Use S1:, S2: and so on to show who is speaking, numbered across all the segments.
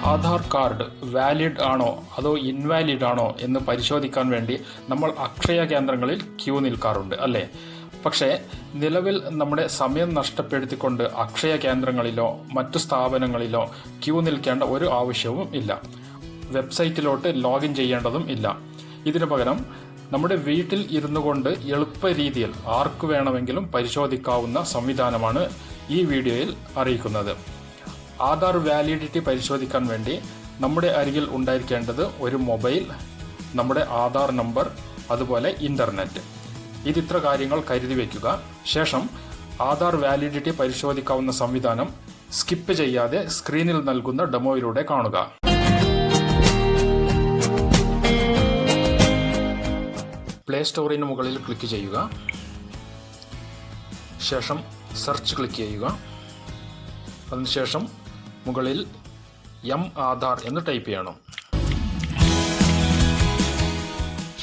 S1: Aadhaar card valid ആണോ അതോ invalid ആണോ എന്ന് പരിശോധിക്കാൻ വേണ്ടി നമ്മൾ അക്ഷയ കേന്ദ്രങ്ങളിൽ ക്യൂ നിൽക്കാറുണ്ട് അല്ലേ? പക്ഷേ നിലവിൽ നമ്മുടെ സമയം നഷ്ടപ്പെടുത്തിക്കൊണ്ട് അക്ഷയ കേന്ദ്രങ്ങളിലോ മറ്റു സ്ഥാപനങ്ങളിലോ ക്യൂ നിൽക്കേണ്ട ഒരു ആവശ്യവും ഇല്ല. വെബ്സൈറ്റിലോട്ട് ലോഗിൻ ചെയ്യേണ്ടതും ഇല്ല. ഇതിനു പകരം നമ്മുടെ വീട്ടിൽ ഇരുന്നു കൊണ്ട് എളുപ്പ രീതിയിൽ ആർക്ക് വേണമെങ്കിലും പരിശോധിക്കാവുന്ന സംവിധാനമാണ് ഈ വീഡിയോയിൽ അറിയിക്കുന്നത്. ആധാർ വാലിഡിറ്റി പരിശോധിക്കാൻ വേണ്ടി നമ്മുടെ അരികിൽ ഉണ്ടായിരിക്കേണ്ടത് ഒരു മൊബൈൽ, നമ്മുടെ ആധാർ നമ്പർ, അതുപോലെ ഇൻ്റർനെറ്റ്. ഇതിത്ര കാര്യങ്ങൾ കരുതി വയ്ക്കുക. ശേഷം ആധാർ വാലിഡിറ്റി പരിശോധിക്കാവുന്ന സംവിധാനം സ്കിപ്പ് ചെയ്യാതെ സ്ക്രീനിൽ നൽകുന്ന ഡെമോയിലൂടെ കാണുക. പ്ലേ സ്റ്റോറിന് മുകളിൽ ക്ലിക്ക് ചെയ്യുക. ശേഷം സെർച്ച് ക്ലിക്ക് ചെയ്യുക. അതിനുശേഷം മുകളിൽ ആധാർ എന്ന് ടൈപ്പ് ചെയ്യണം.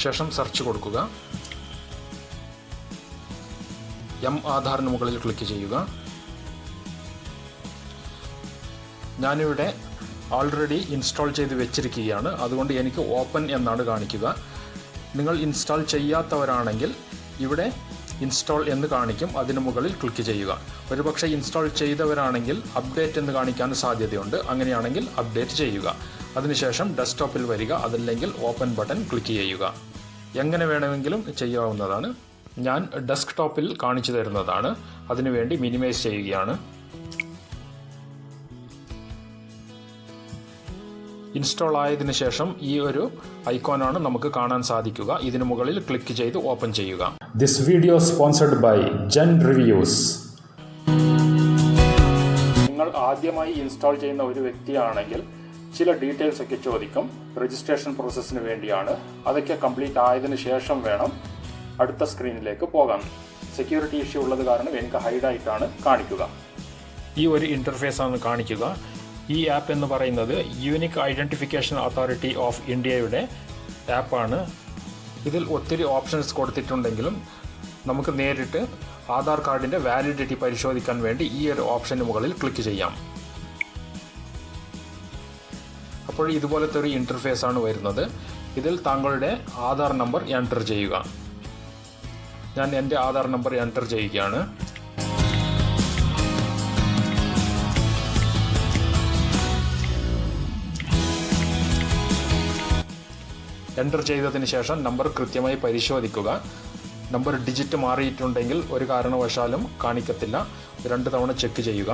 S1: ശേഷം സെർച്ച് കൊടുക്കുക. ആധാറിന് മുകളിൽ ക്ലിക്ക് ചെയ്യുക. ഞാനിവിടെ ഓൾറെഡി ഇൻസ്റ്റാൾ ചെയ്ത് വെച്ചിരിക്കുകയാണ്, അതുകൊണ്ട് എനിക്ക് ഓപ്പൺ എന്നാണ് കാണിക്കുക. നിങ്ങൾ ഇൻസ്റ്റാൾ ചെയ്യാത്തവരാണെങ്കിൽ ഇവിടെ ഇൻസ്റ്റാൾ എന്ന് കാണിക്കും, അതിന് മുകളിൽ ക്ലിക്ക് ചെയ്യുക. ഒരുപക്ഷെ ഇൻസ്റ്റാൾ ചെയ്തവരാണെങ്കിൽ അപ്ഡേറ്റ് എന്ന് കാണിക്കാൻ സാധ്യതയുണ്ട്. അങ്ങനെയാണെങ്കിൽ അപ്ഡേറ്റ് ചെയ്യുക. അതിനുശേഷം ഡെസ്ക്ടോപ്പിൽ വരിക, അതല്ലെങ്കിൽ ഓപ്പൺ ബട്ടൺ ക്ലിക്ക് ചെയ്യുക. എങ്ങനെ വേണമെങ്കിലും ചെയ്യാവുന്നതാണ്. ഞാൻ ഡെസ്ക്ടോപ്പിൽ കാണിച്ചു തരുന്നതാണ്. അതിനുവേണ്ടി മിനിമൈസ് ചെയ്യുകയാണ്. ഇൻസ്റ്റാൾ ആയതിനു ശേഷം ഈ ഒരു ഐക്കോണാണ് നമുക്ക് കാണാൻ സാധിക്കുക. ഇതിനു മുകളിൽ ക്ലിക്ക് ചെയ്ത് ഓപ്പൺ ചെയ്യുക. This video sponsored by Gen Reviews. നിങ്ങൾ ആദ്യമായി ഇൻസ്റ്റാൾ ചെയ്യുന്ന ഒരു വ്യക്തിയാണെങ്കിൽ ചില ഡീറ്റെയിൽസ് ഒക്കെ ചോദിക്കും. രജിസ്ട്രേഷൻ പ്രോസസ്സിന് വേണ്ടിയാണ്. അതൊക്കെ കംപ്ലീറ്റ് ആയതിനു ശേഷം വേണം അടുത്ത സ്ക്രീനിലേക്ക് പോകാൻ. സെക്യൂരിറ്റി ഇഷ്യൂ ഉള്ളത് കാരണം എനിക്ക് ഹൈഡായിട്ടാണ് കാണിക്കുക. ഈ ഒരു ഇൻ്റർഫേസ് ആണ് കാണിക്കുക. ഈ ആപ്പ് എന്ന് പറയുന്നത് യൂണിക് ഐഡൻറ്റിഫിക്കേഷൻ അതോറിറ്റി ഓഫ് ഇന്ത്യയുടെ ആപ്പാണ്. ഇതിൽ ഒത്തിരി ഓപ്ഷൻസ് കൊടുത്തിട്ടുണ്ടെങ്കിലും നമുക്ക് നേരിട്ട് ആധാർ കാർഡിൻ്റെ വാലിഡിറ്റി പരിശോധിക്കാൻ വേണ്ടി ഈ ഒരു ഓപ്ഷന് മുകളിൽ ക്ലിക്ക് ചെയ്യാം. അപ്പോൾ ഇതുപോലത്തെ ഒരു ഇൻ്റർഫേസ് ആണ് വരുന്നത്. ഇതിൽ താങ്കളുടെ ആധാർ നമ്പർ എൻ്റർ ചെയ്യുക. ഞാൻ എൻ്റെ ആധാർ നമ്പർ എൻ്റർ ചെയ്യുകയാണ്. എൻ്റർ ചെയ്തതിന് ശേഷം നമ്പർ കൃത്യമായി പരിശോധിക്കുക. നമ്പർ ഡിജിറ്റ് മാറിയിട്ടുണ്ടെങ്കിൽ ഒരു കാരണവശാലും കാണിക്കത്തില്ല. 2 തവണ ചെക്ക് ചെയ്യുക.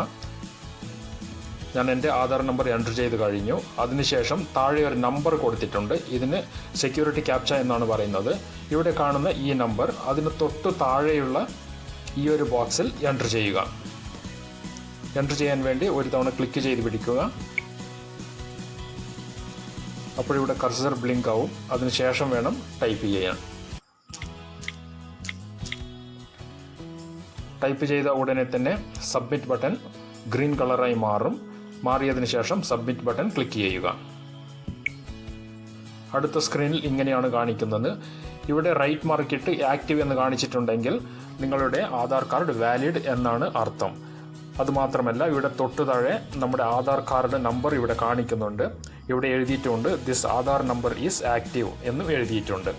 S1: ഞാൻ എൻ്റെ ആധാർ നമ്പർ എൻ്റർ ചെയ്ത് കഴിഞ്ഞു. അതിനുശേഷം താഴെ ഒരു നമ്പർ കൊടുത്തിട്ടുണ്ട്. ഇതിന് സെക്യൂരിറ്റി ക്യാപ്ച എന്നാണ് പറയുന്നത്. ഇവിടെ കാണുന്ന ഈ നമ്പർ അതിന് തൊട്ട് താഴെയുള്ള ഈ ഒരു ബോക്സിൽ എൻ്റർ ചെയ്യുക. എൻ്റർ ചെയ്യാൻ വേണ്ടി ഒരു തവണ ക്ലിക്ക് ചെയ്ത് പിടിക്കുക. അപ്പോൾ ഇവിടെ കർസർ ബ്ലിങ്ക് ആവും. അതിനുശേഷം വേണം ടൈപ്പ് ചെയ്യാൻ. ടൈപ്പ് ചെയ്ത ഉടനെ തന്നെ സബ്മിറ്റ് ബട്ടൺ ഗ്രീൻ കളറായി മാറും. മാറിയതിനു ശേഷം സബ്മിറ്റ് ബട്ടൺ ക്ലിക്ക് ചെയ്യുക. അടുത്ത സ്ക്രീനിൽ ഇങ്ങനെയാണ് കാണിക്കുന്നത്. ഇവിടെ റൈറ്റ് മാർക്കിട്ട് ആക്റ്റീവ് എന്ന് കാണിച്ചിട്ടുണ്ടെങ്കിൽ നിങ്ങളുടെ ആധാർ കാർഡ് വാലിഡ് എന്നാണ് അർത്ഥം. അതുമാത്രമല്ല, ഇവിടെ തൊട്ടു താഴെ നമ്മുടെ ആധാർ കാർഡ് നമ്പർ ഇവിടെ കാണിക്കുന്നുണ്ട്. ഇവിടെ എഴുതിയിട്ടുണ്ട് this Aadhaar number is active എന്നും എഴുതിയിട്ടുണ്ട്.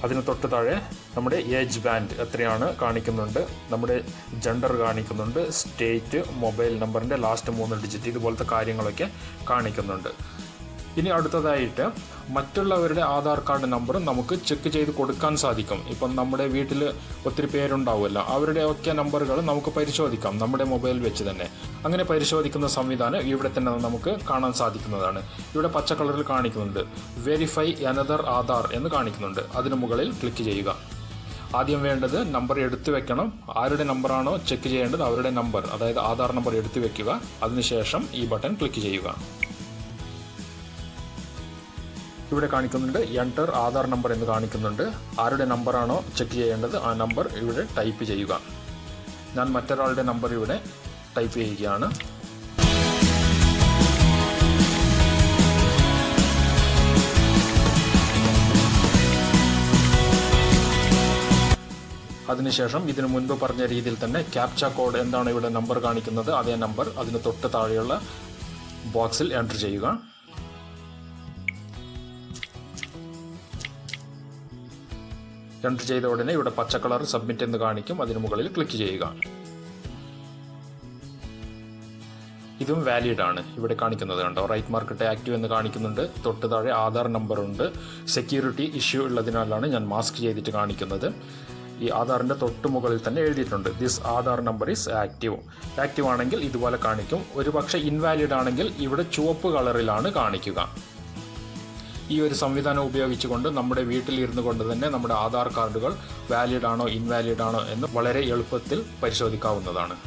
S1: അതിന് തൊട്ടു താഴെ നമ്മുടെ ഏജ് ബാൻഡ് എത്രയാണ് കാണിക്കുന്നുണ്ട്, നമ്മുടെ ജെൻഡർ കാണിക്കുന്നുണ്ട്, സ്റ്റേറ്റ്, മൊബൈൽ നമ്പറിൻ്റെ ലാസ്റ്റ് 3 ഡിജിറ്റ്, ഇതുപോലത്തെ കാര്യങ്ങളൊക്കെ കാണിക്കുന്നുണ്ട്. ഇനി അടുത്തതായിട്ട് മറ്റുള്ളവരുടെ ആധാർ കാർഡ് നമ്പർ നമുക്ക് ചെക്ക് ചെയ്ത് കൊടുക്കാൻ സാധിക്കും. ഇപ്പം നമ്മുടെ വീട്ടിൽ ഒത്തിരി പേരുണ്ടാവുമല്ലോ, അവരുടെയൊക്കെ നമ്പറുകൾ നമുക്ക് പരിശോധിക്കാം നമ്മുടെ മൊബൈൽ വെച്ച് തന്നെ. അങ്ങനെ പരിശോധിക്കുന്ന സംവിധാനം ഇവിടെ തന്നെ നമുക്ക് കാണാൻ സാധിക്കുന്നതാണ്. ഇവിടെ പച്ച കളറിൽ കാണിക്കുന്നുണ്ട് വെരിഫൈ അനദർ ആധാർ എന്ന് കാണിക്കുന്നുണ്ട്. അതിന് മുകളിൽ ക്ലിക്ക് ചെയ്യുക. ആദ്യം വേണ്ടത് നമ്പർ എടുത്തു വെക്കണം. ആരുടെ നമ്പറാണോ ചെക്ക് ചെയ്യേണ്ടത് അവരുടെ നമ്പർ, അതായത് ആധാർ നമ്പർ എടുത്തു വെക്കുക. അതിനുശേഷം ഈ ബട്ടൺ ക്ലിക്ക് ചെയ്യുക. ഇവിടെ കാണിക്കുന്നുണ്ട് എൻ്റർ ആധാർ നമ്പർ എന്ന് കാണിക്കുന്നുണ്ട്. ആരുടെ നമ്പറാണോ ചെക്ക് ചെയ്യേണ്ടത് ആ നമ്പർ ഇവിടെ ടൈപ്പ് ചെയ്യുക. ഞാൻ മറ്റൊരാളുടെ നമ്പർ ഇവിടെ ടൈപ്പ് ചെയ്യുകയാണ്. അതിനുശേഷം ഇതിനു മുൻപ് പറഞ്ഞ രീതിയിൽ തന്നെ ക്യാപ്ച കോഡ് എന്താണ് ഇവിടെ നമ്പർ കാണിക്കുന്നത് അതേ നമ്പർ അതിന് തൊട്ട് താഴെയുള്ള ബോക്സിൽ എൻ്റർ ചെയ്യുക. എൻ്റർ ചെയ്ത ഉടനെ ഇവിടെ പച്ച കളർ സബ്മിറ്റ് എന്ന് കാണിക്കും. അതിന് മുകളിൽ ക്ലിക്ക് ചെയ്യുക. ഇതും വാലിഡ് ആണ്. ഇവിടെ കാണിക്കുന്നത് കണ്ടോ, റൈറ്റ് മാർക്കറ്റ് ആക്റ്റീവ് എന്ന് കാണിക്കുന്നുണ്ട്. തൊട്ട് താഴെ ആധാർ നമ്പർ ഉണ്ട്. സെക്യൂരിറ്റി ഇഷ്യൂ ഉള്ളതിനാലാണ് ഞാൻ മാസ്ക് ചെയ്തിട്ട് കാണിക്കുന്നത്. ഈ ആധാറിൻ്റെ തൊട്ട് മുകളിൽ തന്നെ എഴുതിയിട്ടുണ്ട് this Aadhaar number is active. Active ആണെങ്കിൽ ഇതുപോലെ കാണിക്കും. ഒരു പക്ഷേ ഇൻവാലിഡ് ആണെങ്കിൽ ഇവിടെ ചുവപ്പ് കളറിലാണ് കാണിക്കുക. ഈ ഒരു സംവിധാനം ഉപയോഗിച്ചുകൊണ്ട് നമ്മുടെ വീട്ടിലിരുന്നു കൊണ്ട് തന്നെ നമ്മുടെ ആധാർ കാർഡുകൾ വാലിഡ് ആണോ ഇൻവാലിഡ് ആണോ എന്ന് വളരെ എളുപ്പത്തിൽ പരിശോധിക്കാവുന്നതാണ്.